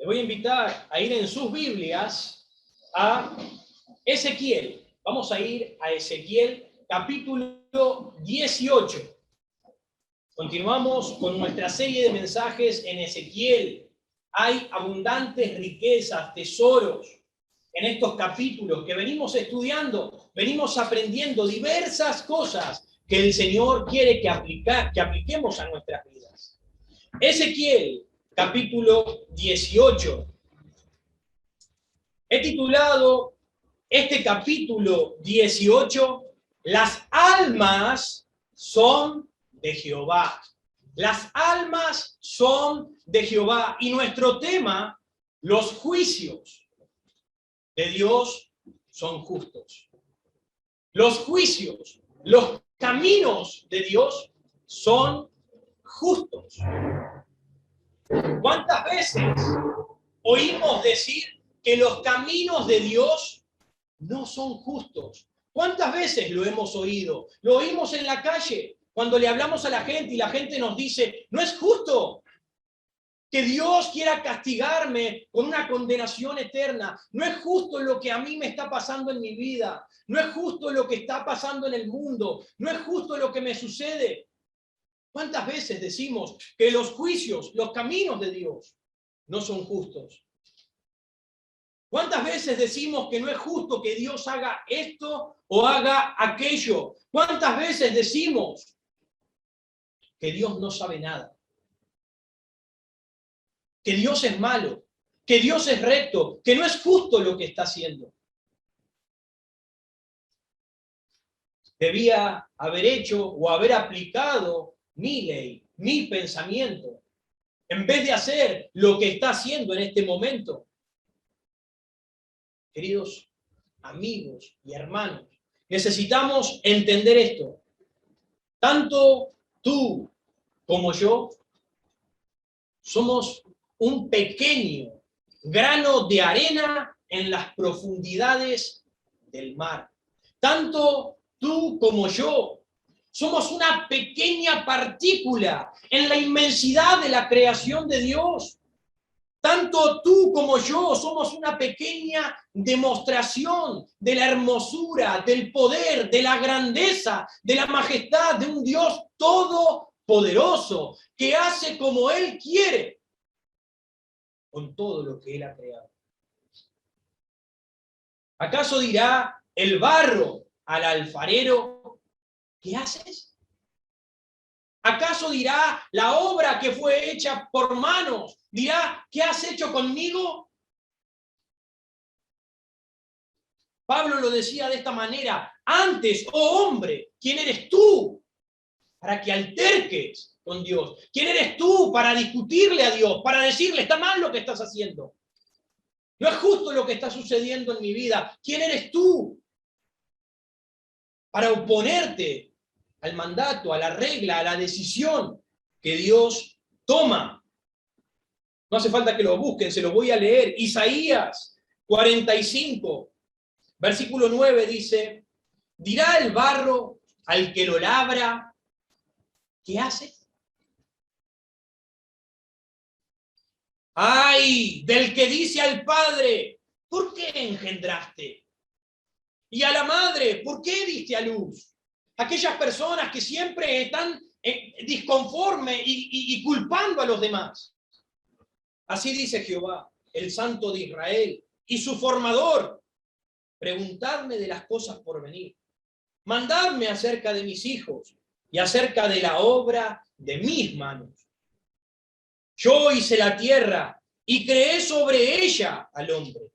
Les voy a invitar a ir en sus Biblias a Ezequiel. Vamos a ir a Ezequiel capítulo 18. Continuamos con nuestra serie de mensajes en Ezequiel. Hay abundantes riquezas, tesoros en estos capítulos que venimos estudiando, venimos aprendiendo diversas cosas que el Señor quiere que apliquemos a nuestras vidas. Ezequiel capítulo 18. He titulado este capítulo 18, Las almas son de Jehová. Las almas son de Jehová. Y nuestro tema, los juicios de Dios son justos. Los juicios, los caminos de Dios son justos. ¿Cuántas veces oímos decir que los caminos de Dios no son justos? ¿Cuántas veces lo hemos oído? Lo oímos en la calle, cuando le hablamos a la gente y la gente nos dice, no es justo que Dios quiera castigarme con una condenación eterna. No es justo lo que a mí me está pasando en mi vida. No es justo lo que está pasando en el mundo. No es justo lo que me sucede. ¿Cuántas veces decimos que los juicios, los caminos de Dios no son justos? ¿Cuántas veces decimos que no es justo que Dios haga esto o haga aquello? ¿Cuántas veces decimos que Dios no sabe nada? Que Dios es malo, que Dios es recto, que no es justo lo que está haciendo. Debía haber hecho o haber aplicado mi ley, mi pensamiento, en vez de hacer lo que está haciendo en este momento. Queridos amigos y hermanos, necesitamos entender esto. Tanto tú como yo somos un pequeño grano de arena en las profundidades del mar. Tanto tú como yo somos una pequeña partícula en la inmensidad de la creación de Dios. Tanto tú como yo somos una pequeña demostración de la hermosura, del poder, de la grandeza, de la majestad de un Dios todopoderoso que hace como Él quiere con todo lo que Él ha creado. ¿Acaso dirá el barro al alfarero, ¿qué haces? ¿Acaso dirá la obra que fue hecha por manos, dirá, ¿qué has hecho conmigo? Pablo lo decía de esta manera, antes, oh hombre, ¿quién eres tú para que alterques con Dios? ¿Quién eres tú para discutirle a Dios, para decirle, está mal lo que estás haciendo? No es justo lo que está sucediendo en mi vida. ¿Quién eres tú para oponerte al mandato, a la regla, a la decisión que Dios toma? No hace falta que lo busquen, se lo voy a leer. Isaías 45, versículo 9 dice, dirá el barro al que lo labra, ¿qué hace? ¡Ay! Del que dice al padre, ¿por qué engendraste? Y a la madre, ¿por qué diste a luz? Aquellas personas que siempre están disconformes y culpando a los demás. Así dice Jehová, el Santo de Israel, y su formador, preguntadme de las cosas por venir, mandadme acerca de mis hijos y acerca de la obra de mis manos. Yo hice la tierra y creé sobre ella al hombre.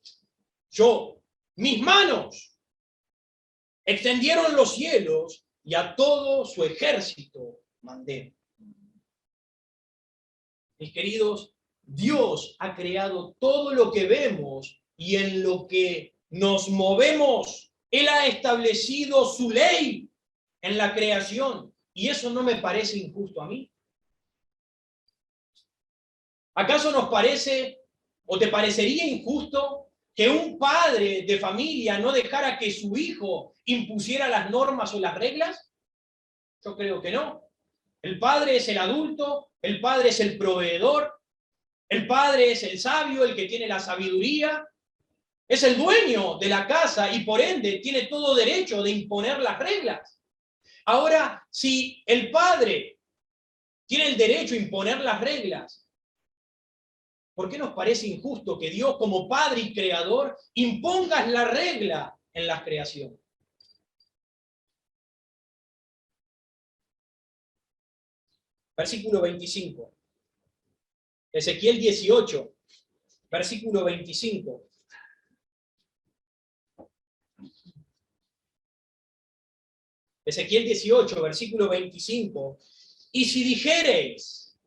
Yo, mis manos, extendieron los cielos y a todo su ejército mandé. Mis queridos, Dios ha creado todo lo que vemos y en lo que nos movemos. Él ha establecido su ley en la creación y eso no me parece injusto a mí. ¿Acaso nos parece o te parecería injusto que un padre de familia no dejara que su hijo impusiera las normas o las reglas? Yo creo que no. El padre es el adulto, el padre es el proveedor, El padre es el sabio, el que tiene la sabiduría, es el dueño de la casa y por ende tiene todo derecho de imponer las reglas. Ahora, si el padre tiene el derecho a imponer las reglas, ¿por qué nos parece injusto que Dios, como Padre y Creador, imponga la regla en la creación? Versículo 25. Ezequiel 18, versículo 25. Ezequiel 18, versículo 25. Y si dijereis,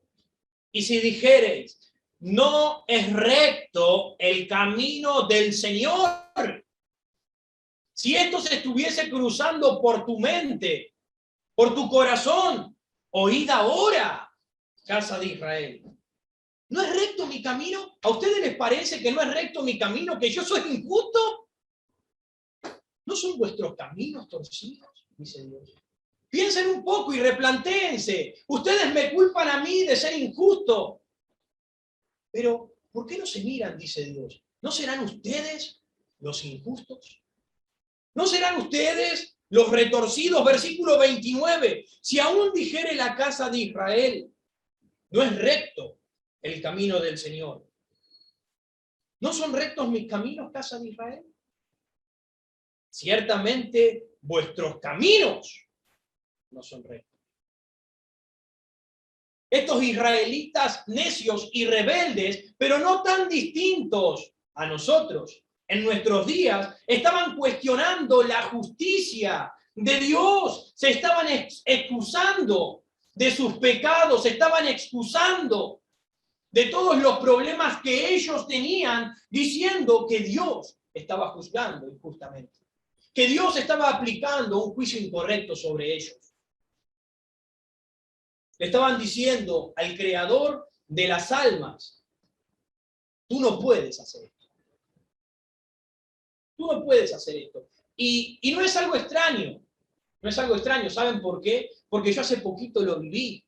no es recto el camino del Señor. Si esto se estuviese cruzando por tu mente, por tu corazón, oíd ahora, casa de Israel. ¿No es recto mi camino? ¿A ustedes les parece que no es recto mi camino, que yo soy injusto? ¿No son vuestros caminos torcidos? Dice Dios. Piensen un poco y replantéense. Ustedes me culpan a mí de ser injusto. Pero, ¿por qué no se miran? Dice Dios. ¿No serán ustedes los injustos? ¿No serán ustedes los retorcidos? Versículo 29. Si aún dijere la casa de Israel, no es recto el camino del Señor. ¿No son rectos mis caminos, casa de Israel? Ciertamente vuestros caminos no son rectos. Estos israelitas necios y rebeldes, pero no tan distintos a nosotros, en nuestros días, estaban cuestionando la justicia de Dios, se estaban excusando de sus pecados, se estaban excusando de todos los problemas que ellos tenían, diciendo que Dios estaba juzgando injustamente, que Dios estaba aplicando un juicio incorrecto sobre ellos. Le estaban diciendo al creador de las almas, tú no puedes hacer esto. Tú no puedes hacer esto. Y no es algo extraño. No es algo extraño. ¿Saben por qué? Porque yo hace poquito lo viví.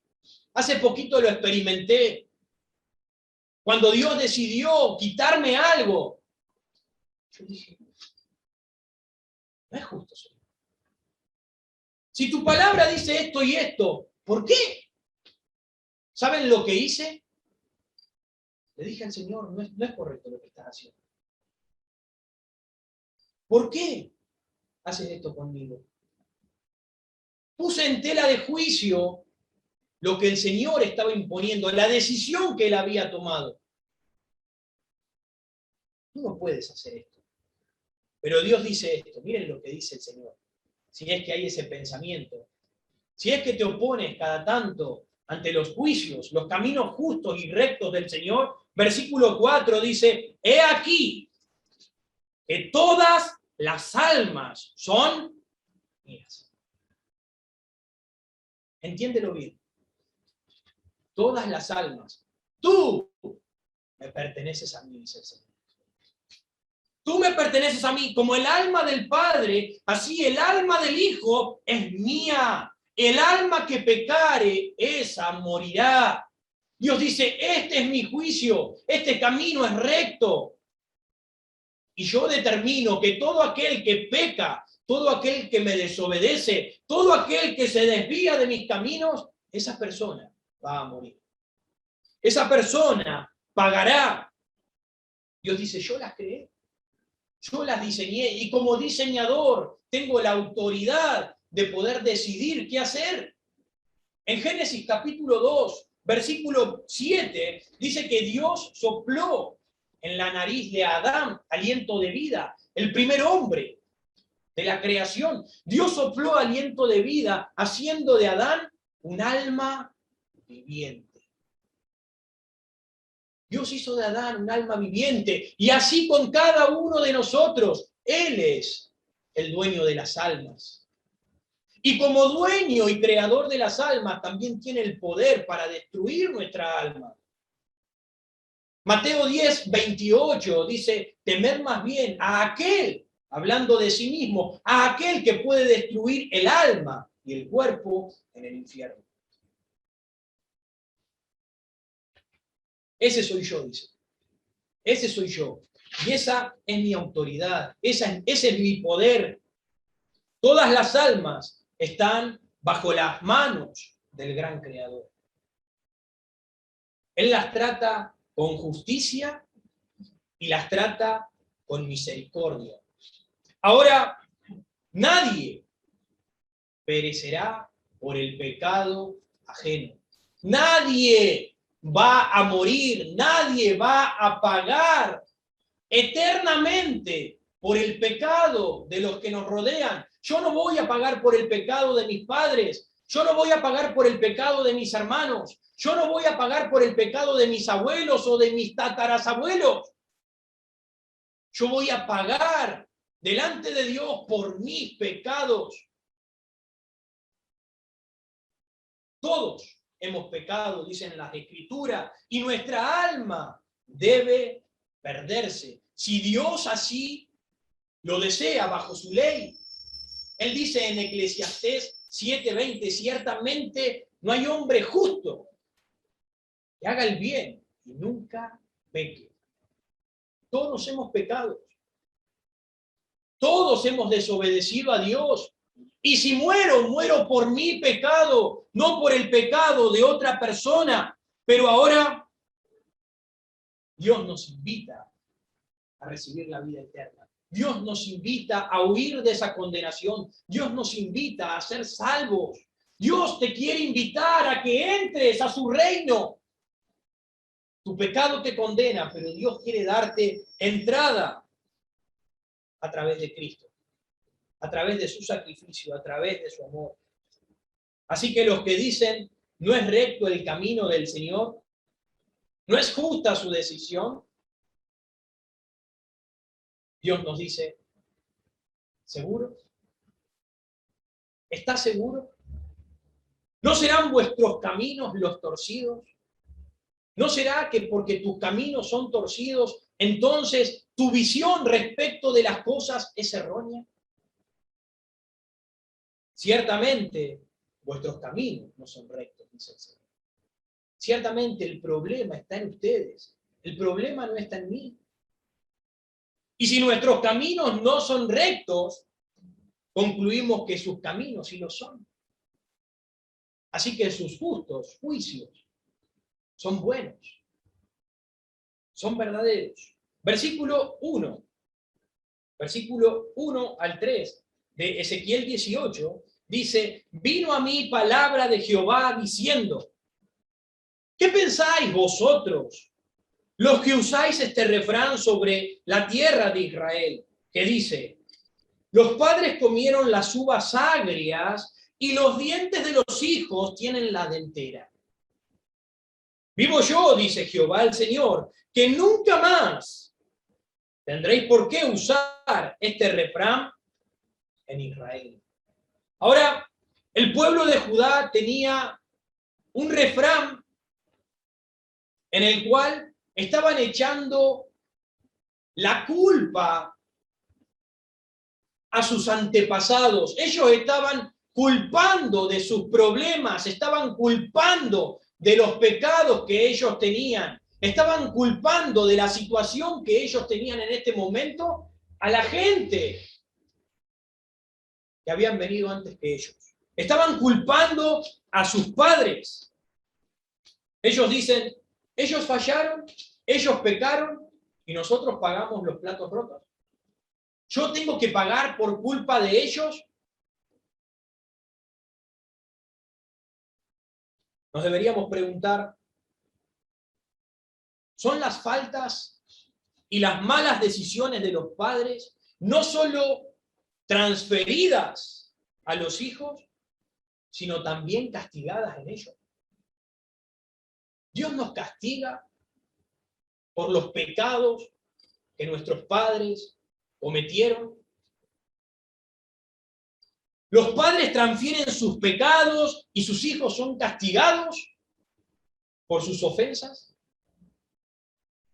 Hace poquito lo experimenté. Cuando Dios decidió quitarme algo, yo dije, no es justo, Señor. Si tu palabra dice esto y esto, ¿por qué? ¿Saben lo que hice? Le dije al Señor, no es correcto lo que estás haciendo. ¿Por qué haces esto conmigo? Puse en tela de juicio lo que el Señor estaba imponiendo, la decisión que Él había tomado. Tú no puedes hacer esto. Pero Dios dice esto, miren lo que dice el Señor. Si es que hay ese pensamiento, si es que te opones cada tanto ante los juicios, los caminos justos y rectos del Señor, versículo 4 dice, he aquí que todas las almas son mías. Entiéndelo bien. Todas las almas. Tú me perteneces a mí, dice el Señor. Tú me perteneces a mí. Como el alma del Padre, así el alma del Hijo es mía. El alma que pecare, esa morirá. Dios dice, este es mi juicio, este camino es recto. Y yo determino que todo aquel que peca, todo aquel que me desobedece, todo aquel que se desvía de mis caminos, esa persona va a morir. Esa persona pagará. Dios dice, yo las creé, yo las diseñé y como diseñador tengo la autoridad de poder decidir qué hacer. En Génesis capítulo 2, versículo 7, dice que Dios sopló en la nariz de Adán aliento de vida, el primer hombre de la creación. Dios sopló aliento de vida, haciendo de Adán un alma viviente. Dios hizo de Adán un alma viviente, y así con cada uno de nosotros. Él es el dueño de las almas. Y como dueño y creador de las almas, también tiene el poder para destruir nuestra alma. Mateo 10, 28 dice, temer más bien a aquel, hablando de sí mismo, a aquel que puede destruir el alma y el cuerpo en el infierno. Ese soy yo, dice. Ese soy yo. Y esa es mi autoridad. Ese es mi poder. Todas las almas están bajo las manos del gran Creador. Él las trata con justicia y las trata con misericordia. Ahora, nadie perecerá por el pecado ajeno. Nadie va a morir, nadie va a pagar eternamente por el pecado de los que nos rodean. Yo no voy a pagar por el pecado de mis padres, yo no voy a pagar por el pecado de mis hermanos, yo no voy a pagar por el pecado de mis abuelos o de mis tatarabuelos. Yo voy a pagar delante de Dios por mis pecados. Todos hemos pecado, dicen las Escrituras, y nuestra alma debe perderse. Si Dios así lo desea bajo su ley. Él dice en Eclesiastés 7:20, ciertamente no hay hombre justo que haga el bien y nunca peque. Todos hemos pecado. Todos hemos desobedecido a Dios. Y si muero, muero por mi pecado, no por el pecado de otra persona. Pero ahora Dios nos invita a recibir la vida eterna. Dios nos invita a huir de esa condenación. Dios nos invita a ser salvos. Dios te quiere invitar a que entres a su reino. Tu pecado te condena, pero Dios quiere darte entrada a través de Cristo, a través de su sacrificio, a través de su amor. Así que los que dicen, no es recto el camino del Señor, no es justa su decisión, Dios nos dice, ¿seguro? ¿Estás seguro? ¿No serán vuestros caminos los torcidos? ¿No será que porque tus caminos son torcidos, entonces tu visión respecto de las cosas es errónea? Ciertamente, vuestros caminos no son rectos, dice el Señor. Ciertamente el problema está en ustedes. El problema no está en mí. Y si nuestros caminos no son rectos, concluimos que sus caminos sí lo son. Así que sus justos juicios son buenos, son verdaderos. Versículo 1 al 3 de Ezequiel 18 dice, vino a mí palabra de Jehová diciendo, ¿qué pensáis vosotros, los que usáis este refrán sobre la tierra de Israel? Que dice, los padres comieron las uvas agrias y los dientes de los hijos tienen la dentera. Vivo yo, dice Jehová el Señor, que nunca más tendréis por qué usar este refrán en Israel. Ahora, el pueblo de Judá tenía un refrán en el cual estaban echando la culpa a sus antepasados. Ellos estaban culpando de sus problemas, estaban culpando de los pecados que ellos tenían, estaban culpando de la situación que ellos tenían en este momento a la gente que habían venido antes que ellos. Estaban culpando a sus padres. Ellos dicen, ellos fallaron, ellos pecaron y nosotros pagamos los platos rotos. ¿Yo tengo que pagar por culpa de ellos? Nos deberíamos preguntar, ¿son las faltas y las malas decisiones de los padres no solo transferidas a los hijos, sino también castigadas en ellos? Dios nos castiga por los pecados que nuestros padres cometieron. ¿Los padres transfieren sus pecados y sus hijos son castigados por sus ofensas?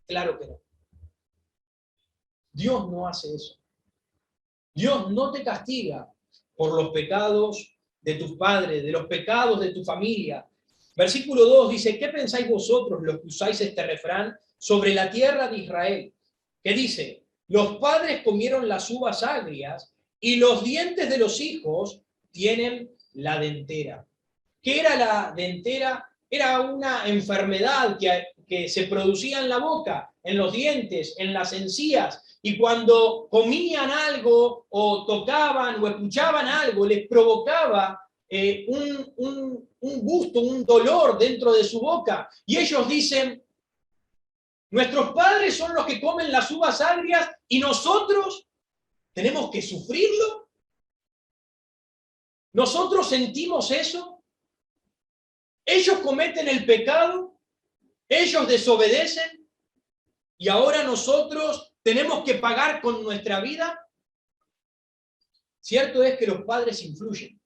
Claro que no. Dios no hace eso. Dios no te castiga por los pecados de tus padres, de los pecados de tu familia. Versículo 2 dice, ¿qué pensáis vosotros los que usáis este refrán sobre la tierra de Israel? Que dice, los padres comieron las uvas agrias y los dientes de los hijos tienen la dentera. ¿Qué era la dentera? Era una enfermedad que se producía en la boca, en los dientes, en las encías, y cuando comían algo o tocaban o escuchaban algo, les provocaba un gusto, un dolor dentro de su boca. Y ellos dicen, nuestros padres son los que comen las uvas agrias y nosotros tenemos que sufrirlo. ¿Nosotros sentimos eso? Ellos cometen el pecado, ellos desobedecen y ahora nosotros tenemos que pagar con nuestra vida. Cierto es que los padres influyen.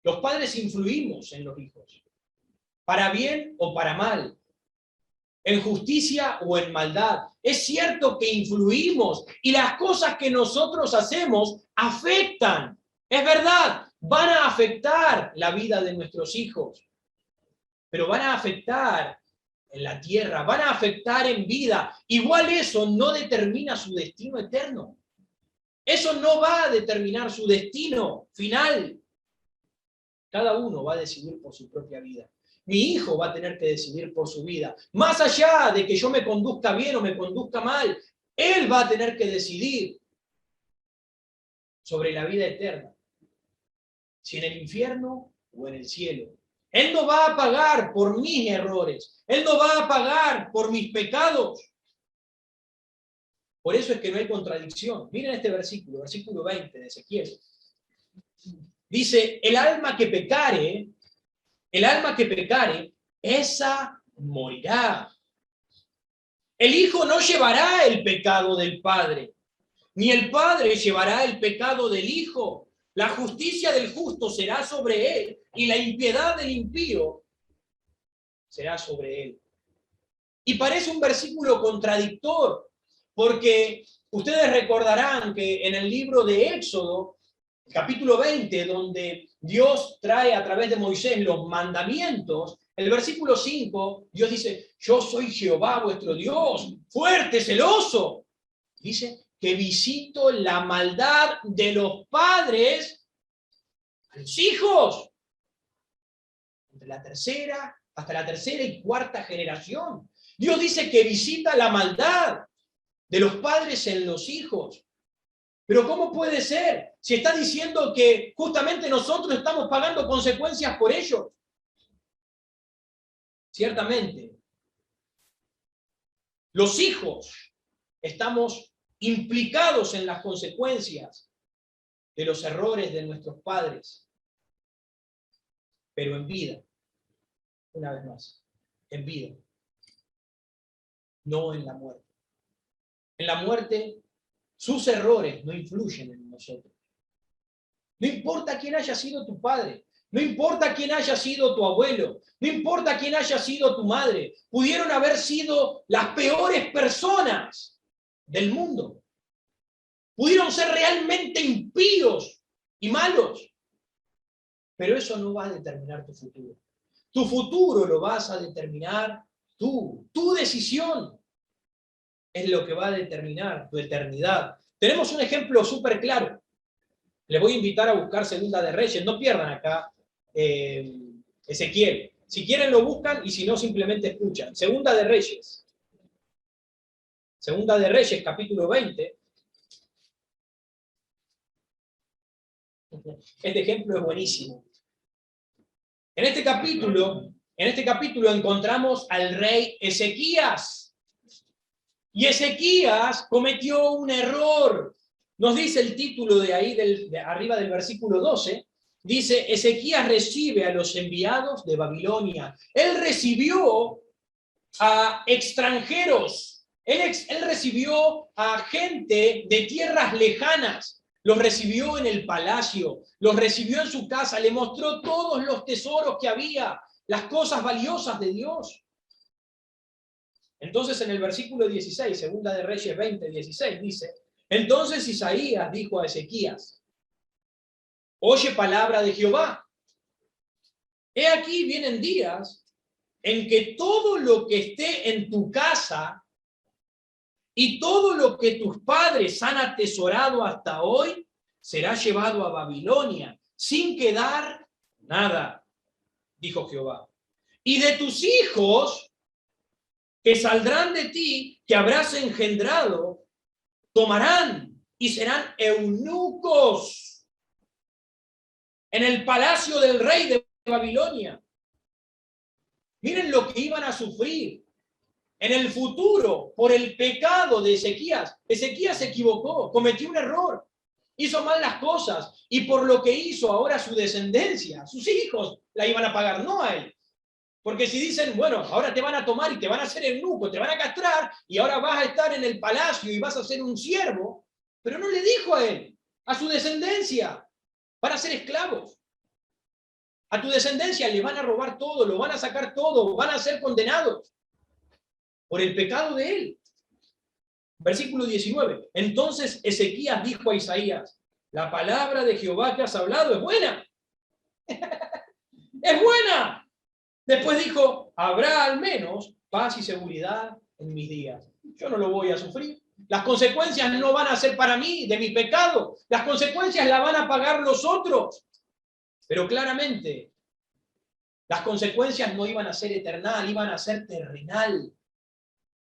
Los padres influimos en los hijos, para bien o para mal, en justicia o en maldad. Es cierto que influimos y las cosas que nosotros hacemos afectan. Es verdad, van a afectar la vida de nuestros hijos, pero van a afectar en la tierra, van a afectar en vida. Igual eso no determina su destino eterno. Eso no va a determinar su destino final. Cada uno va a decidir por su propia vida. Mi hijo va a tener que decidir por su vida. Más allá de que yo me conduzca bien o me conduzca mal, él va a tener que decidir sobre la vida eterna. Si en el infierno o en el cielo. Él no va a pagar por mis errores. Él no va a pagar por mis pecados. Por eso es que no hay contradicción. Miren este versículo, versículo 20 de Ezequiel. Dice, el alma que pecare, esa morirá. El hijo no llevará el pecado del padre, ni el padre llevará el pecado del hijo. La justicia del justo será sobre él, y la impiedad del impío será sobre él. Y parece un versículo contradictor, porque ustedes recordarán que en el libro de Éxodo, capítulo 20, donde Dios trae a través de Moisés los mandamientos, el versículo 5, Dios dice, yo soy Jehová vuestro Dios, fuerte, celoso. Dice que visito la maldad de los padres a los hijos, hasta la tercera y cuarta generación. Dios dice que visita la maldad de los padres en los hijos. Pero ¿cómo puede ser? Si está diciendo que justamente nosotros estamos pagando consecuencias por ellos. Ciertamente, los hijos estamos implicados en las consecuencias de los errores de nuestros padres. Pero en vida, una vez más, en vida, no en la muerte. En la muerte, sus errores no influyen en nosotros. No importa quién haya sido tu padre, no importa quién haya sido tu abuelo, no importa quién haya sido tu madre, pudieron haber sido las peores personas del mundo. Pudieron ser realmente impíos y malos. Pero eso no va a determinar tu futuro. Tu futuro lo vas a determinar tú. Tu decisión es lo que va a determinar tu eternidad. Tenemos un ejemplo súper claro. Les voy a invitar a buscar Segunda de Reyes. No pierdan acá Ezequiel. Si quieren lo buscan y si no simplemente escuchan. Segunda de Reyes. Segunda de Reyes, capítulo 20. Este ejemplo es buenísimo. En este capítulo encontramos al rey Ezequías. Y Ezequías cometió un error. Nos dice el título de ahí, de arriba del versículo 12, dice, Ezequías recibe a los enviados de Babilonia. Él recibió a extranjeros, él recibió a gente de tierras lejanas, los recibió en el palacio, los recibió en su casa, le mostró todos los tesoros que había, las cosas valiosas de Dios. Entonces en el versículo 16, Segunda de Reyes 20, 16, dice, entonces Isaías dijo a Ezequías, oye palabra de Jehová. He aquí vienen días en que todo lo que esté en tu casa y todo lo que tus padres han atesorado hasta hoy será llevado a Babilonia, sin quedar nada, dijo Jehová. Y de tus hijos que saldrán de ti, que habrás engendrado, tomarán y serán eunucos en el palacio del rey de Babilonia. Miren lo que iban a sufrir en el futuro por el pecado de Ezequías. Ezequías se equivocó, cometió un error, hizo mal las cosas, y por lo que hizo ahora su descendencia, sus hijos la iban a pagar, no a él. Porque si dicen, bueno, ahora te van a tomar y te van a hacer eunuco, te van a castrar, y ahora vas a estar en el palacio y vas a ser un siervo, pero no le dijo a él, a su descendencia, van a ser esclavos. A tu descendencia le van a robar todo, lo van a sacar todo, van a ser condenados por el pecado de él. Versículo 19. Entonces Ezequías dijo a Isaías, la palabra de Jehová que has hablado es buena. Es buena. Después dijo, habrá al menos paz y seguridad en mis días. Yo no lo voy a sufrir. Las consecuencias no van a ser para mí de mi pecado. Las consecuencias las van a pagar los otros. Pero claramente, las consecuencias no iban a ser eternal, iban a ser terrenal.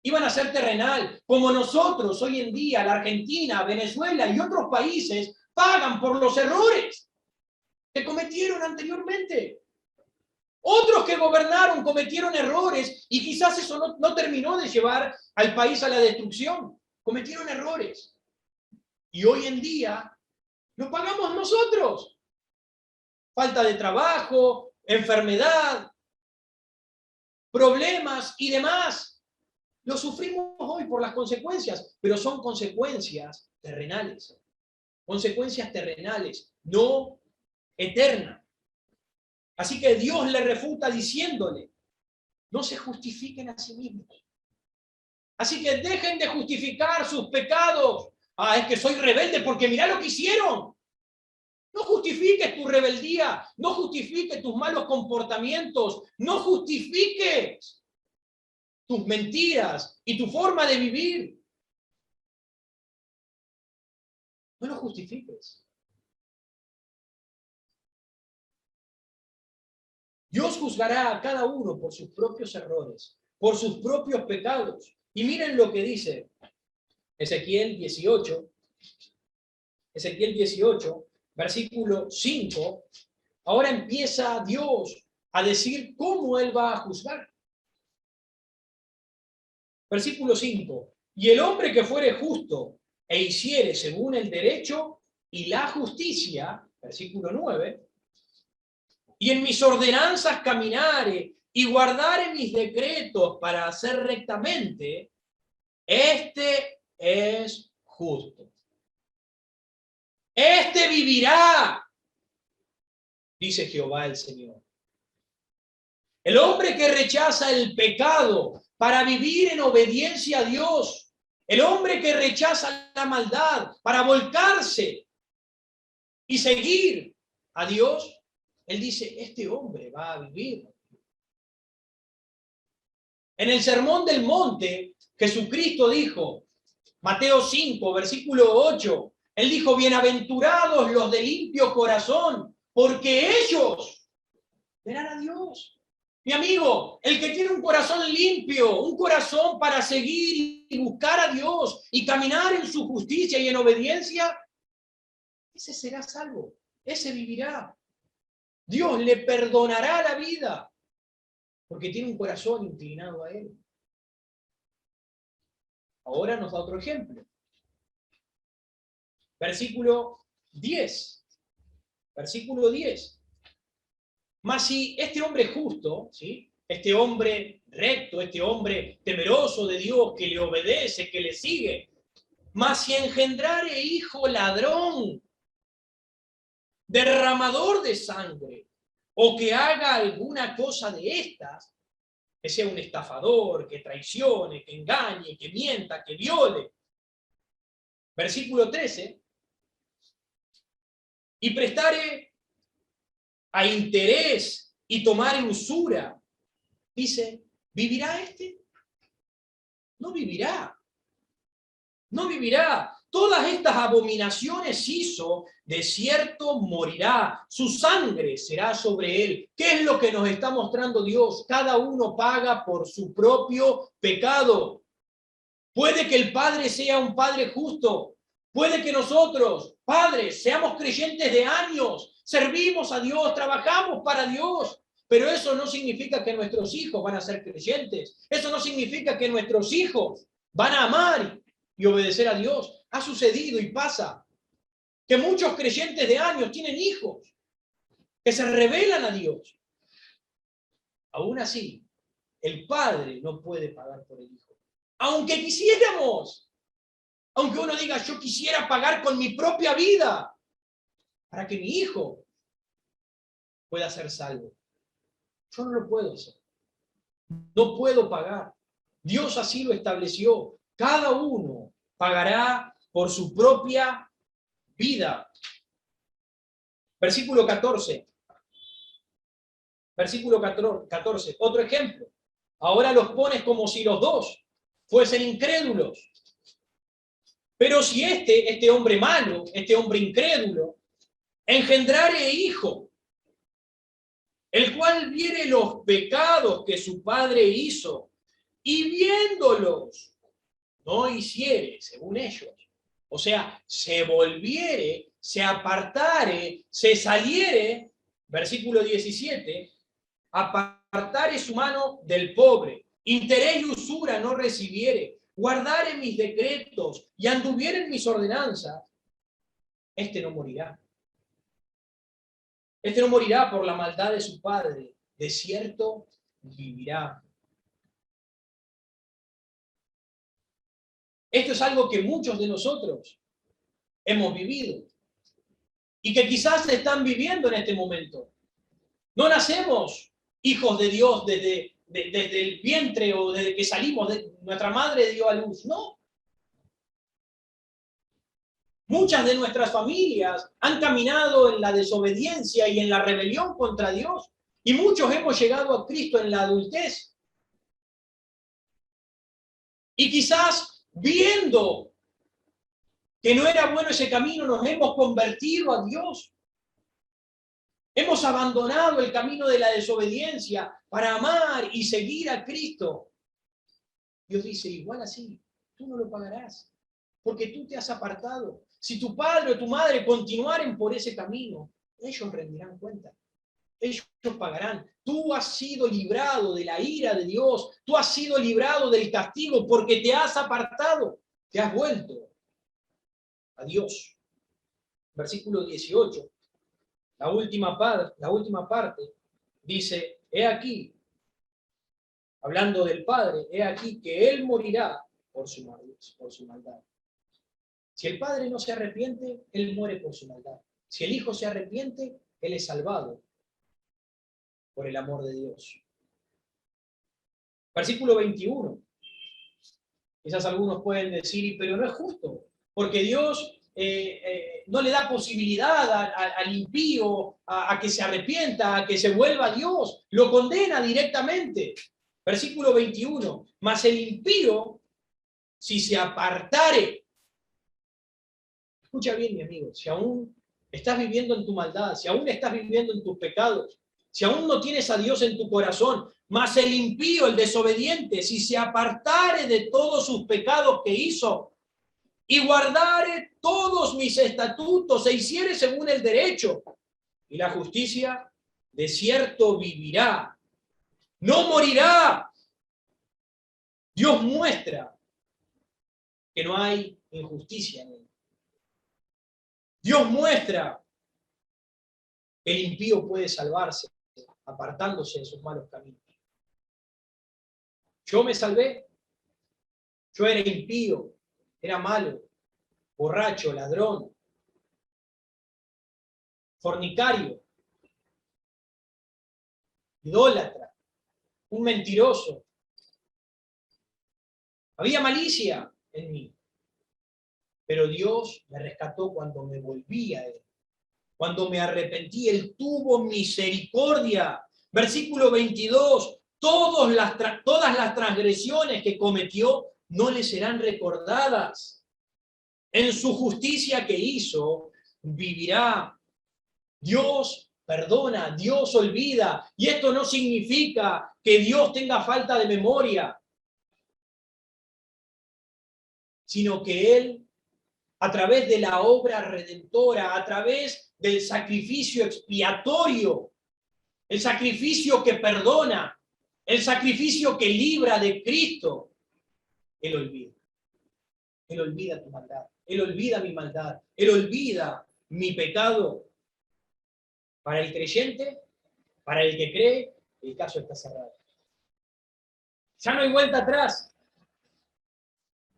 Iban a ser terrenal, como nosotros hoy en día, la Argentina, Venezuela y otros países pagan por los errores que cometieron anteriormente. Otros que gobernaron cometieron errores y quizás eso no terminó de llevar al país a la destrucción. Cometieron errores. Y hoy en día lo pagamos nosotros. Falta de trabajo, enfermedad, problemas y demás. Lo sufrimos hoy por las consecuencias, pero son consecuencias terrenales. Consecuencias terrenales, no eternas. Así que Dios le refuta diciéndole, no se justifiquen a sí mismos. Así que dejen de justificar sus pecados. Ah, es que soy rebelde porque mirá lo que hicieron. No justifiques tu rebeldía, no justifiques tus malos comportamientos, no justifiques tus mentiras y tu forma de vivir. No lo justifiques. Dios juzgará a cada uno por sus propios errores, por sus propios pecados. Y miren lo que dice Ezequiel 18, versículo 5. Ahora empieza Dios a decir cómo Él va a juzgar. Versículo 5. Y el hombre que fuere justo e hiciere según el derecho y la justicia, versículo 9, y en mis ordenanzas caminare y guardare mis decretos para hacer rectamente, este es justo. Este vivirá, dice Jehová el Señor. El hombre que rechaza el pecado para vivir en obediencia a Dios, el hombre que rechaza la maldad para volcarse y seguir a Dios, él dice, este hombre va a vivir. En el Sermón del Monte, Jesucristo dijo, Mateo 5, versículo 8, él dijo, bienaventurados los de limpio corazón, porque ellos verán a Dios. Mi amigo, el que tiene un corazón limpio, un corazón para seguir y buscar a Dios y caminar en su justicia y en obediencia, ese será salvo, ese vivirá. Dios le perdonará la vida porque tiene un corazón inclinado a Él. Ahora nos da otro ejemplo. Versículo 10. Versículo 10. Mas si este hombre justo, ¿sí? Este hombre recto, este hombre temeroso de Dios, que le obedece, que le sigue, mas si engendrare hijo ladrón, derramador de sangre, o que haga alguna cosa de estas, que sea un estafador, que traicione, que engañe, que mienta, que viole. Versículo 13. Y prestare a interés y tomare usura, dice, ¿vivirá este? No vivirá. No vivirá. Todas estas abominaciones hizo, de cierto morirá. Su sangre será sobre él. ¿Qué es lo que nos está mostrando Dios? Cada uno paga por su propio pecado. Puede que el Padre sea un Padre justo. Puede que nosotros, padres, seamos creyentes de años, servimos a Dios, trabajamos para Dios. Pero eso no significa que nuestros hijos van a ser creyentes. Eso no significa que nuestros hijos van a amar y obedecer a Dios. Ha sucedido y pasa que muchos creyentes de años tienen hijos que se rebelan a Dios. Aún así, el padre no puede pagar por el hijo. Aunque quisiéramos, aunque uno diga, yo quisiera pagar con mi propia vida para que mi hijo pueda ser salvo. Yo no lo puedo hacer. No puedo pagar. Dios así lo estableció. Cada uno pagará por su propia vida. Versículo 14. Versículo 14. Otro ejemplo. Ahora los pones como si los dos fuesen incrédulos. Pero si este hombre malo, este hombre incrédulo, engendrare hijo, el cual viere los pecados que su padre hizo, y viéndolos no hiciere, según ellos, o sea, se volviere, se apartare, se saliere, versículo 17, apartare su mano del pobre, interés y usura no recibiere, guardare mis decretos y anduviere en mis ordenanzas, este no morirá. Este no morirá por la maldad de su padre, de cierto vivirá. Esto es algo que muchos de nosotros hemos vivido y que quizás están viviendo en este momento. No nacemos hijos de Dios desde el vientre o desde que salimos, nuestra madre dio a luz, no. Muchas de nuestras familias han caminado en la desobediencia y en la rebelión contra Dios, y muchos hemos llegado a Cristo en la adultez. Y quizás viendo que no era bueno ese camino, nos hemos convertido a Dios. Hemos abandonado el camino de la desobediencia para amar y seguir a Cristo. Dios dice, igual así, tú no lo pagarás, porque tú te has apartado. Si tu padre o tu madre continuaren por ese camino, ellos rendirán cuenta. Ellos pagarán. Tú has sido librado de la ira de Dios. Tú has sido librado del castigo porque te has apartado. Te has vuelto a Dios. Versículo 18. La última parte dice, he aquí, hablando del Padre, he aquí que Él morirá por su maldad. Si el Padre no se arrepiente, Él muere por su maldad. Si el Hijo se arrepiente, Él es salvado por el amor de Dios. Versículo 21. Quizás algunos pueden decir, pero no es justo, porque Dios no le da posibilidad al impío a que se arrepienta, a que se vuelva a Dios, lo condena directamente. Versículo 21, mas el impío, si se apartare, escucha bien mi amigo, si aún estás viviendo en tu maldad, si aún estás viviendo en tus pecados, si aún no tienes a Dios en tu corazón, mas el impío, el desobediente, si se apartare de todos sus pecados que hizo, y guardare todos mis estatutos, e hiciere según el derecho y la justicia, de cierto vivirá, no morirá. Dios muestra que no hay injusticia en él. Dios muestra que el impío puede salvarse apartándose de sus malos caminos. Yo me salvé, yo era impío, era malo, borracho, ladrón, fornicario, idólatra, un mentiroso. Había malicia en mí, pero Dios me rescató cuando me volví a Él. Cuando me arrepentí, Él tuvo misericordia. Versículo 22, todas las transgresiones que cometió no le serán recordadas. En su justicia que hizo, vivirá. Dios perdona, Dios olvida. Y esto no significa que Dios tenga falta de memoria, sino que Él, a través de la obra redentora, a través del sacrificio expiatorio, el sacrificio que perdona, el sacrificio que libra de Cristo, Él olvida. Él olvida tu maldad. Él olvida mi maldad. Él olvida mi pecado. Para el creyente, para el que cree, el caso está cerrado. Ya no hay vuelta atrás.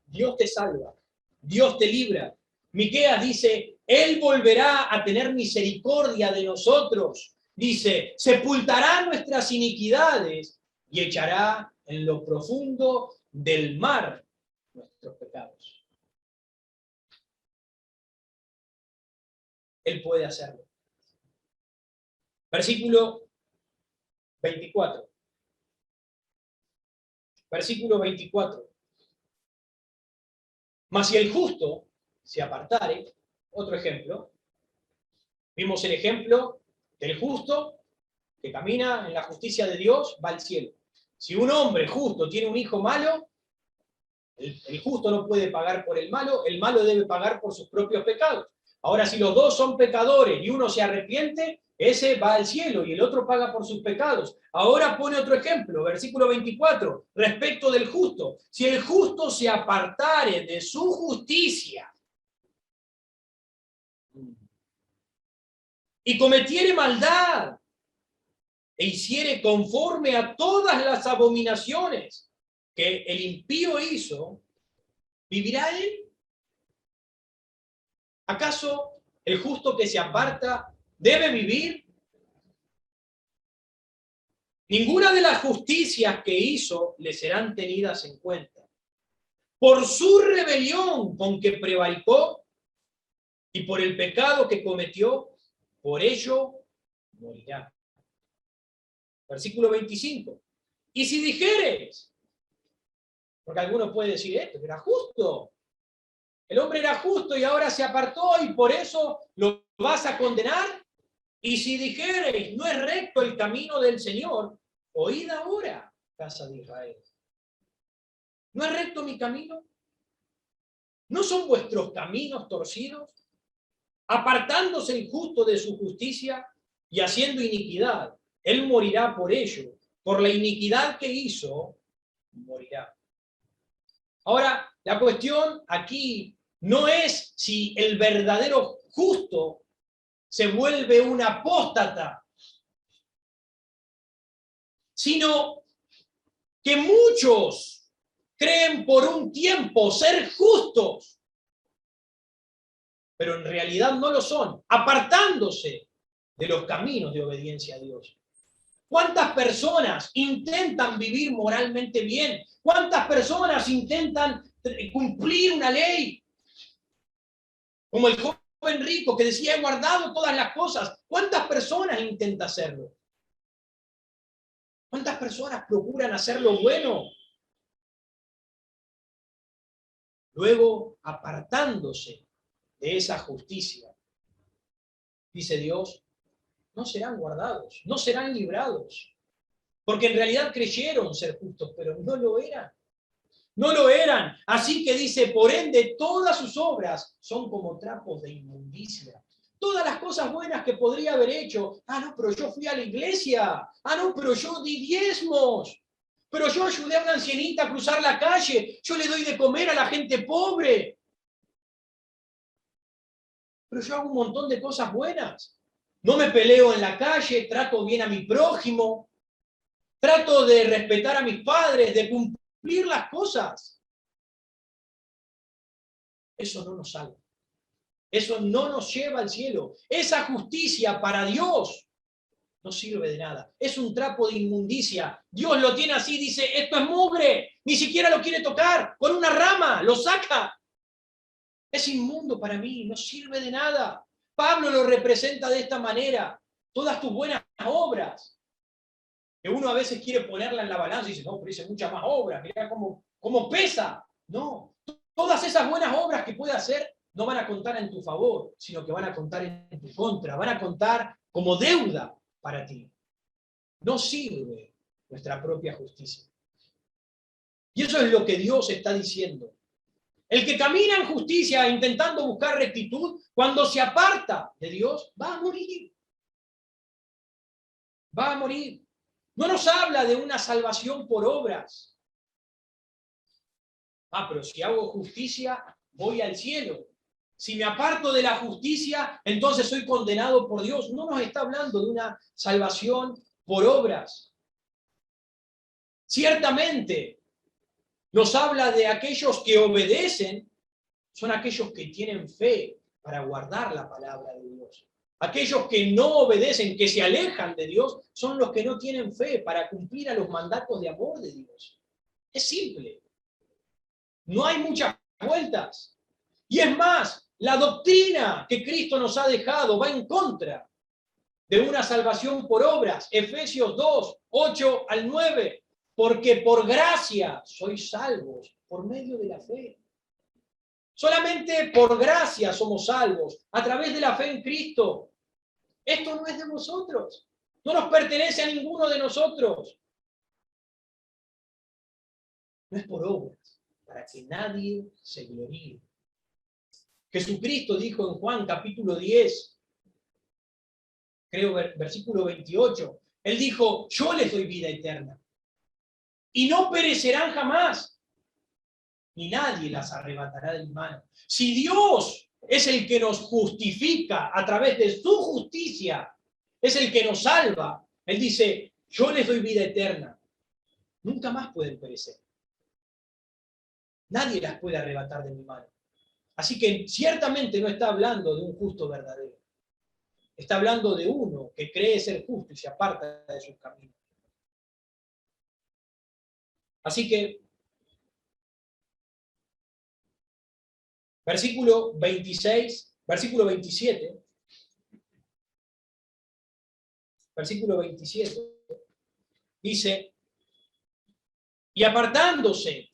Dios te salva. Dios te libra. Miqueas dice, Él volverá a tener misericordia de nosotros. Dice, sepultará nuestras iniquidades y echará en lo profundo del mar nuestros pecados. Él puede hacerlo. Versículo 24. Versículo 24. Mas si el justo se apartare, otro ejemplo, vimos el ejemplo del justo que camina en la justicia de Dios, va al cielo. Si un hombre justo tiene un hijo malo, el justo no puede pagar por el malo debe pagar por sus propios pecados. Ahora, si los dos son pecadores y uno se arrepiente, ese va al cielo y el otro paga por sus pecados. Ahora pone otro ejemplo, versículo 24, respecto del justo. Si el justo se apartare de su justicia y cometiere maldad e hiciere conforme a todas las abominaciones que el impío hizo, ¿vivirá él? ¿Acaso el justo que se aparta debe vivir? Ninguna de las justicias que hizo le serán tenidas en cuenta. Por su rebelión con que prevaricó y por el pecado que cometió, por ello morirá. Versículo 25. Y si dijeres, porque alguno puede decir esto, que era justo. El hombre era justo y ahora se apartó y por eso lo vas a condenar. Y si dijereis, no es recto el camino del Señor, oíd ahora, casa de Israel. ¿No es recto mi camino? ¿No son vuestros caminos torcidos? Apartándose el justo de su justicia y haciendo iniquidad, él morirá por ello. Por la iniquidad que hizo, morirá. Ahora, la cuestión aquí no es si el verdadero justo se vuelve un apóstata, sino que muchos creen por un tiempo ser justos, pero en realidad no lo son, apartándose de los caminos de obediencia a Dios. ¿Cuántas personas intentan vivir moralmente bien? ¿Cuántas personas intentan cumplir una ley? Como el joven rico que decía, he guardado todas las cosas. ¿Cuántas personas intentan hacerlo? ¿Cuántas personas procuran hacer lo bueno? Luego, apartándose de esa justicia, dice Dios, no serán guardados, no serán librados. Porque en realidad creyeron ser justos, pero no lo eran. No lo eran. Así que dice, por ende, todas sus obras son como trapos de inmundicia. Todas las cosas buenas que podría haber hecho. Ah, no, pero yo fui a la iglesia. Ah, no, pero yo di diezmos. Pero yo ayudé a una ancianita a cruzar la calle. Yo le doy de comer a la gente pobre. Pero yo hago un montón de cosas buenas. No me peleo en la calle, trato bien a mi prójimo. Trato de respetar a mis padres, de cumplir las cosas. Eso no nos salva. Eso no nos lleva al cielo. Esa justicia para Dios no sirve de nada. Es un trapo de inmundicia. Dios lo tiene así, dice, esto es mugre. Ni siquiera lo quiere tocar. Con una rama lo saca. Es inmundo para mí, no sirve de nada. Pablo lo representa de esta manera. Todas tus buenas obras que uno a veces quiere ponerla en la balanza y dice, no, pero hice muchas más obras, mirá cómo pesa. No, todas esas buenas obras que puede hacer no van a contar en tu favor, sino que van a contar en tu contra, van a contar como deuda para ti. No sirve nuestra propia justicia. Y eso es lo que Dios está diciendo. El que camina en justicia intentando buscar rectitud, cuando se aparta de Dios, va a morir. Va a morir. No nos habla de una salvación por obras. Pero si hago justicia, voy al cielo. Si me aparto de la justicia, entonces soy condenado por Dios. No nos está hablando de una salvación por obras. Ciertamente, nos habla de aquellos que obedecen, son aquellos que tienen fe para guardar la palabra de Dios. Aquellos que no obedecen, que se alejan de Dios, son los que no tienen fe para cumplir a los mandatos de amor de Dios. Es simple. No hay muchas vueltas. Y es más, la doctrina que Cristo nos ha dejado va en contra de una salvación por obras. Efesios 2, 8 al 9. Porque por gracia sois salvos por medio de la fe. Solamente por gracia somos salvos, a través de la fe en Cristo. Esto no es de vosotros. No nos pertenece a ninguno de nosotros. No es por obras, para que nadie se gloríe. Jesucristo dijo en Juan capítulo 10, creo versículo 28, Él dijo, yo les doy vida eterna. Y no perecerán jamás, ni nadie las arrebatará de mi mano. Si Dios es el que nos justifica a través de su justicia, es el que nos salva, Él dice, yo les doy vida eterna. Nunca más pueden perecer. Nadie las puede arrebatar de mi mano. Así que ciertamente no está hablando de un justo verdadero. Está hablando de uno que cree ser justo y se aparta de sus caminos. Así que, versículo 26, versículo 27, versículo 27, dice, y apartándose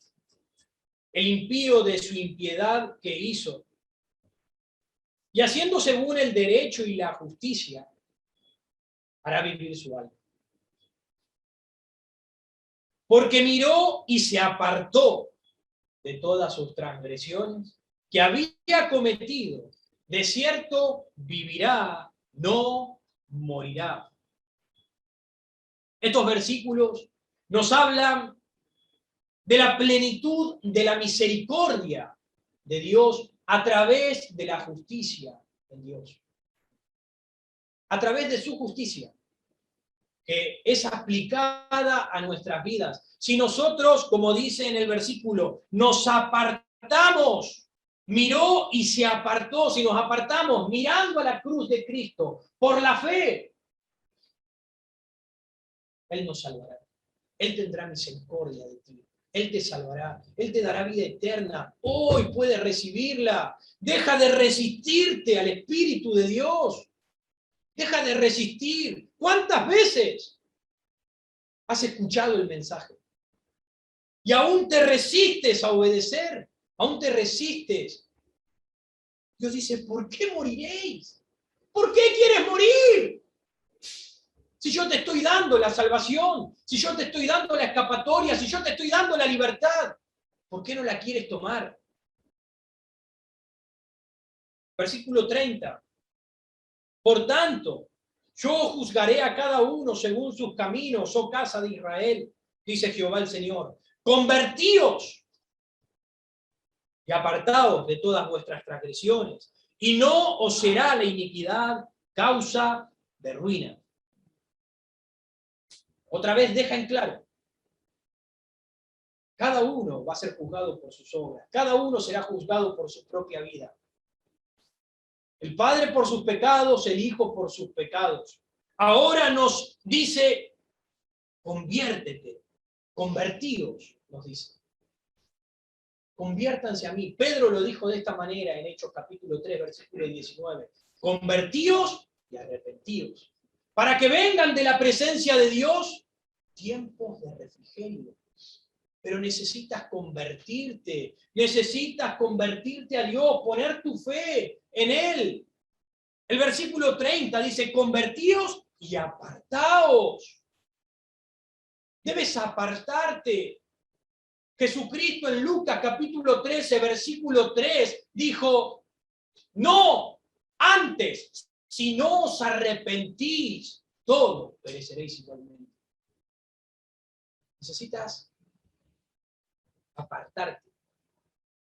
el impío de su impiedad que hizo, y haciendo según el derecho y la justicia, hará vivir su alma. Porque miró y se apartó de todas sus transgresiones que había cometido. De cierto vivirá, no morirá. Estos versículos nos hablan de la plenitud de la misericordia de Dios a través de la justicia de Dios. A través de su justicia, que es aplicada a nuestras vidas. Si nosotros, como dice en el versículo, nos apartamos, miró y se apartó, si nos apartamos mirando a la cruz de Cristo por la fe, Él nos salvará. Él tendrá misericordia de ti. Él te salvará. Él te dará vida eterna. Hoy puedes recibirla. Deja de resistirte al Espíritu de Dios. Deja de resistir. ¿Cuántas veces has escuchado el mensaje? Y aún te resistes a obedecer. Aún te resistes. Dios dice, ¿por qué moriréis? ¿Por qué quieres morir? Si yo te estoy dando la salvación, si yo te estoy dando la escapatoria, si yo te estoy dando la libertad, ¿por qué no la quieres tomar? Versículo 30. Por tanto, yo juzgaré a cada uno según sus caminos, oh casa de Israel, dice Jehová el Señor. Convertíos y apartaos de todas vuestras transgresiones, y no os será la iniquidad causa de ruina. Otra vez deja en claro, cada uno va a ser juzgado por sus obras, cada uno será juzgado por su propia vida. El Padre por sus pecados, el Hijo por sus pecados. Ahora nos dice, conviértete, convertíos, nos dice. Conviértanse a mí. Pedro lo dijo de esta manera en Hechos capítulo 3, versículo 19. Convertíos y arrepentíos. Para que vengan de la presencia de Dios tiempos de refrigerio. Pero necesitas convertirte a Dios, poner tu fe en Él. El versículo 30 dice, convertíos y apartaos. Debes apartarte. Jesucristo en Lucas capítulo 13, versículo 3, dijo, no, antes, si no os arrepentís, todos pereceréis igualmente. Necesitas apartarte,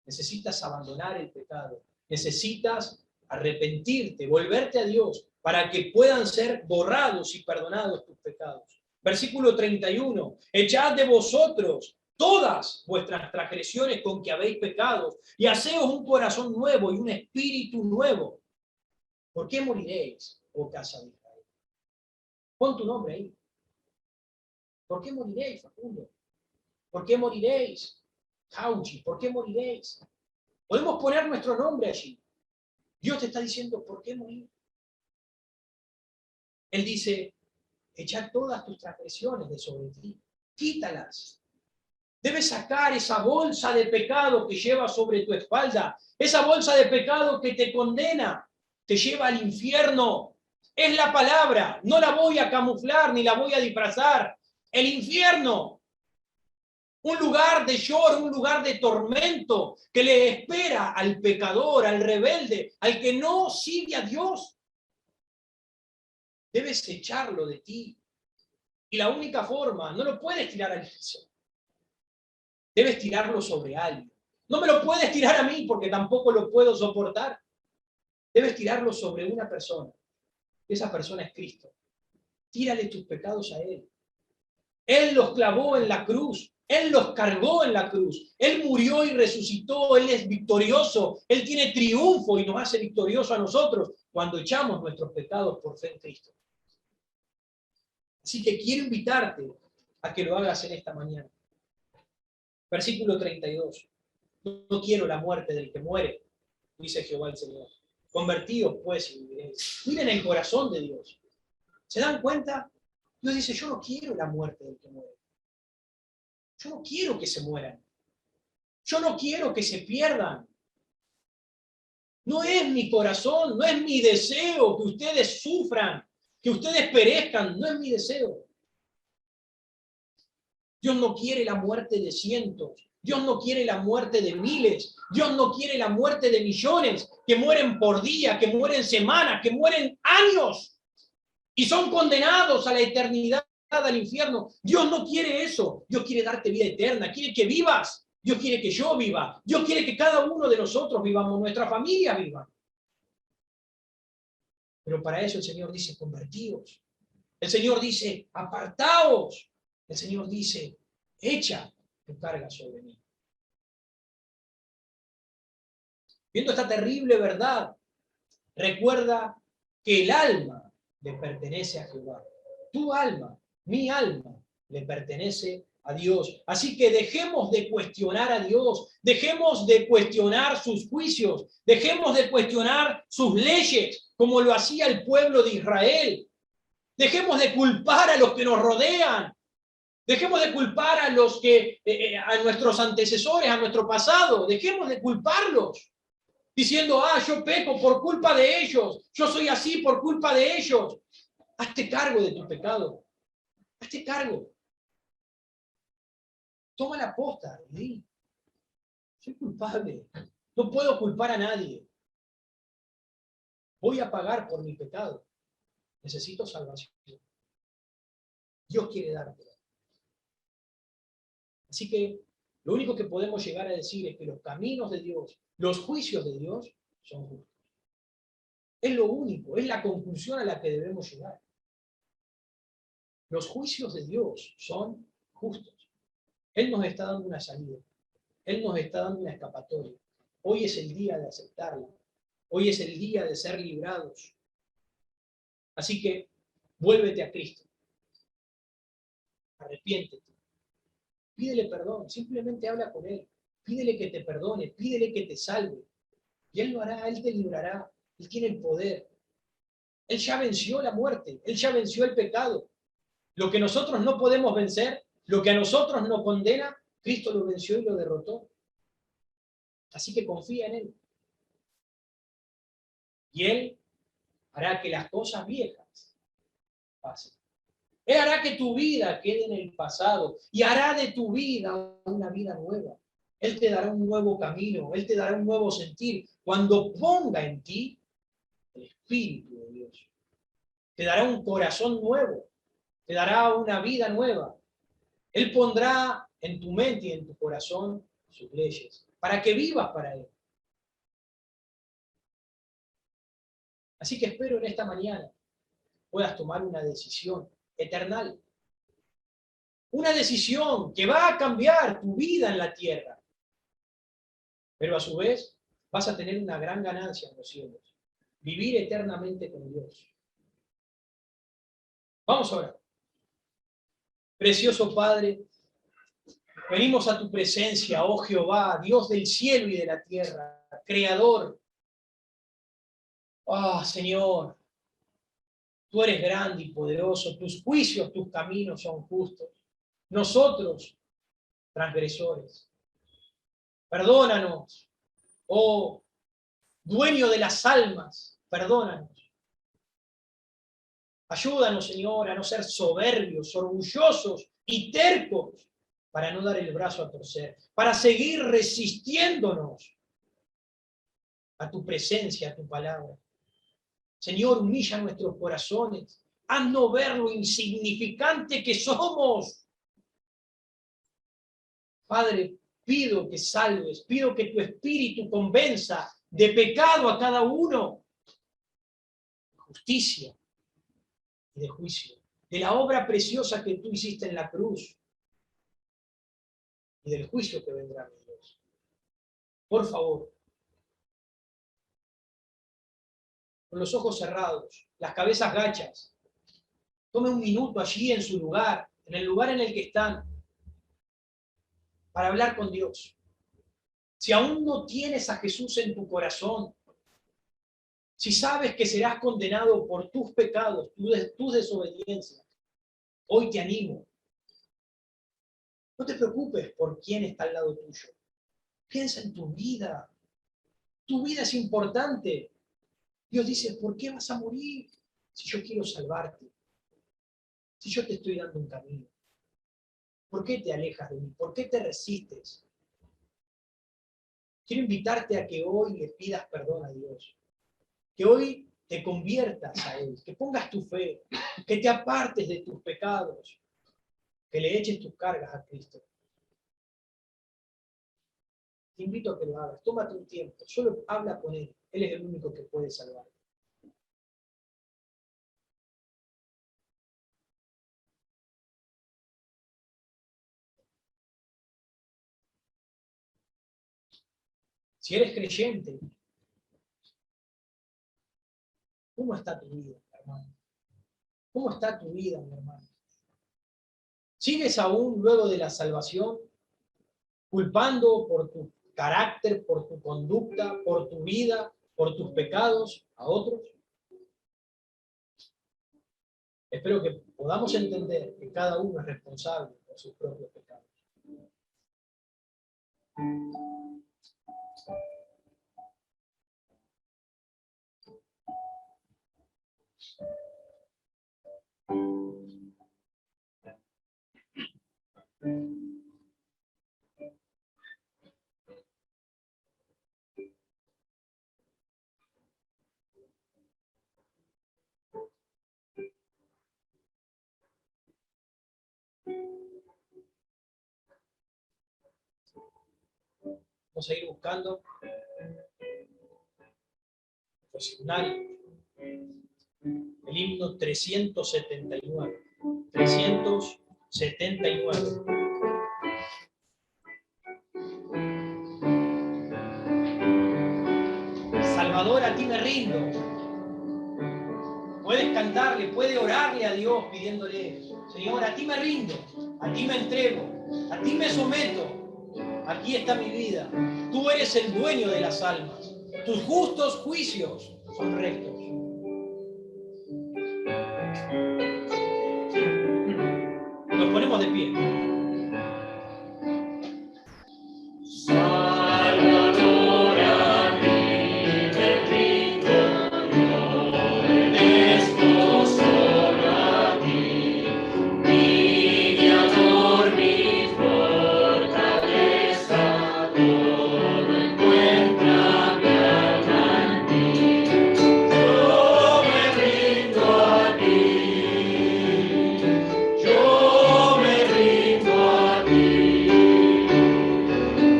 necesitas abandonar el pecado, necesitas arrepentirte, volverte a Dios, para que puedan ser borrados y perdonados tus pecados. Versículo 31, echad de vosotros todas vuestras transgresiones con que habéis pecado, y haceos un corazón nuevo y un espíritu nuevo. ¿Por qué moriréis, oh casa de Israel? Pon tu nombre ahí. ¿Por qué moriréis, Facundo? ¿Por qué moriréis, Jauchi? ¿Por qué moriréis? Podemos poner nuestro nombre allí. Dios te está diciendo, ¿por qué morir? Él dice, echad todas tus transgresiones de sobre ti, quítalas. Debes sacar esa bolsa de pecado que llevas sobre tu espalda, esa bolsa de pecado que te condena, te lleva al infierno. Es la palabra, no la voy a camuflar ni la voy a disfrazar. El infierno, un lugar de lloro, un lugar de tormento que le espera al pecador, al rebelde, al que no sigue a Dios. Debes echarlo de ti. Y la única forma, no lo puedes tirar al piso. Debes tirarlo sobre alguien. No me lo puedes tirar a mí porque tampoco lo puedo soportar. Debes tirarlo sobre una persona. Esa persona es Cristo. Tírale tus pecados a Él. Él los clavó en la cruz. Él los cargó en la cruz. Él murió y resucitó. Él es victorioso. Él tiene triunfo y nos hace victoriosos a nosotros cuando echamos nuestros pecados por fe en Cristo. Así que quiero invitarte a que lo hagas en esta mañana. Versículo 32. No quiero la muerte del que muere, dice Jehová el Señor. Convertíos pues y viviréis. Miren el corazón de Dios. ¿Se dan cuenta? Dios dice, yo no quiero la muerte del que muere. Yo no quiero que se mueran. Yo no quiero que se pierdan. No es mi corazón, no es mi deseo que ustedes sufran, que ustedes perezcan. No es mi deseo. Dios no quiere la muerte de cientos. Dios no quiere la muerte de miles. Dios no quiere la muerte de millones que mueren por día, que mueren semanas, que mueren años y son condenados a la eternidad, al infierno. Dios no quiere eso. Dios quiere darte vida eterna. Quiere que vivas. Dios quiere que yo viva. Dios quiere que cada uno de nosotros vivamos, nuestra familia viva. Pero para eso el Señor dice, convertíos. El Señor dice, apartaos. El Señor dice, echa tu carga sobre mí. Viendo esta terrible verdad, recuerda que el alma le pertenece a Jehová. Tu alma, mi alma, le pertenece a Dios. Así que dejemos de cuestionar a Dios, dejemos de cuestionar sus juicios, dejemos de cuestionar sus leyes, como lo hacía el pueblo de Israel. Dejemos de culpar a los que nos rodean. Dejemos de culpar a los que, a nuestros antecesores, a nuestro pasado. Dejemos de culparlos. Diciendo, yo peco por culpa de ellos. Yo soy así por culpa de ellos. Hazte cargo de tu pecado. Hazte cargo. Toma la posta. ¿Sí? Soy culpable. No puedo culpar a nadie. Voy a pagar por mi pecado. Necesito salvación. Dios quiere dártela. Así que lo único que podemos llegar a decir es que los caminos de Dios, los juicios de Dios, son justos. Es lo único, es la conclusión a la que debemos llegar. Los juicios de Dios son justos. Él nos está dando una salida. Él nos está dando una escapatoria. Hoy es el día de aceptarla. Hoy es el día de ser librados. Así que vuélvete a Cristo. Arrepiéntete. Pídele perdón. Simplemente habla con Él. Pídele que te perdone. Pídele que te salve. Y Él lo hará. Él te librará. Él tiene el poder. Él ya venció la muerte. Él ya venció el pecado. Lo que nosotros no podemos vencer, lo que a nosotros nos condena, Cristo lo venció y lo derrotó. Así que confía en Él. Y Él hará que las cosas viejas pasen. Él hará que tu vida quede en el pasado y hará de tu vida una vida nueva. Él te dará un nuevo camino, Él te dará un nuevo sentir cuando ponga en ti el Espíritu de Dios. Te dará un corazón nuevo, te dará una vida nueva. Él pondrá en tu mente y en tu corazón sus leyes para que vivas para Él. Así que espero en esta mañana puedas tomar una decisión eterna. Una decisión que va a cambiar tu vida en la tierra. Pero a su vez vas a tener una gran ganancia en los cielos. Vivir eternamente con Dios. Vamos a orar. Precioso Padre, venimos a tu presencia, oh Jehová, Dios del cielo y de la tierra, Creador. Ah, Señor, tú eres grande y poderoso, tus juicios, tus caminos son justos. Nosotros, transgresores, perdónanos, oh dueño de las almas, perdónanos. Ayúdanos, Señor, a no ser soberbios, orgullosos y tercos para no dar el brazo a torcer, para seguir resistiéndonos a tu presencia, a tu palabra. Señor, humilla nuestros corazones, haznos ver lo insignificante que somos. Padre, pido que salves, pido que tu Espíritu convenza de pecado a cada uno, de justicia y de juicio, de la obra preciosa que tú hiciste en la cruz y del juicio que vendrá, mi Dios. Por favor, con los ojos cerrados, las cabezas gachas, tome un minuto allí en su lugar, en el lugar en el que están, para hablar con Dios. Si aún no tienes a Jesús en tu corazón, si sabes que serás condenado por tus pecados, tus desobediencias, hoy te animo. No te preocupes por quién está al lado tuyo. Piensa en tu vida. Tu vida es importante. Dios dice, ¿por qué vas a morir si yo quiero salvarte? Si yo te estoy dando un camino. ¿Por qué te alejas de mí? ¿Por qué te resistes? Quiero invitarte a que hoy le pidas perdón a Dios. Que hoy te conviertas a Él. Que pongas tu fe. Que te apartes de tus pecados. Que le eches tus cargas a Cristo. Te invito a que lo hagas. Tómate un tiempo. Solo habla con Él. Él es el único que puede salvarte. Si eres creyente, ¿cómo está tu vida, hermano? ¿Cómo está tu vida, mi hermano? ¿Sigues aún luego de la salvación culpando por tu carácter, por tu conducta, por tu vida, por tus pecados a otros? Espero que podamos entender que cada uno es responsable por sus propios pecados. Vamos a ir buscando los himnarios. El himno 379. 379. Salvador, a ti me rindo. Puedes cantarle, puedes orarle a Dios pidiéndole, Señor, a ti me rindo, a ti me entrego, a ti me someto. Aquí está mi vida. Tú eres el dueño de las almas. Tus justos juicios son rectos. ponemos de pie. Salvador, a ti me rindo, yo obedezco solo a ti, mi guiador, mi fortaleza, todo encuentra mi alma en ti. Yo me rindo a ti, yo me rindo a ti.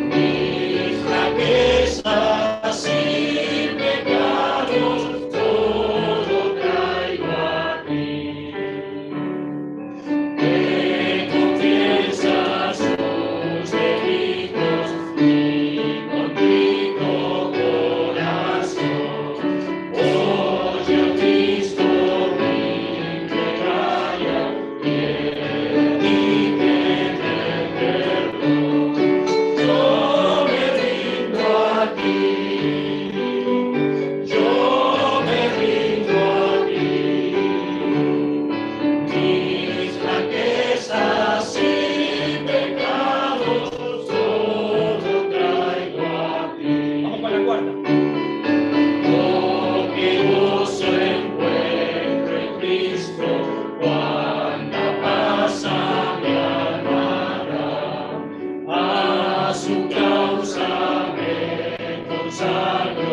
Mis flaquezas y pecados, todo traigo a ti. Me confiesas tus delitos, mi contrito corazón. Oye a Cristo mi plegaria, y pide perdón. Yo me rindo a ti, yo me rindo a ti. Mis flaquezas y pecados, todo traigo a ti. Vamos con la cuarta. Oh, qué gozo encuentro en Cristo, cuánta paz a mi alma da. A su causa me consagro.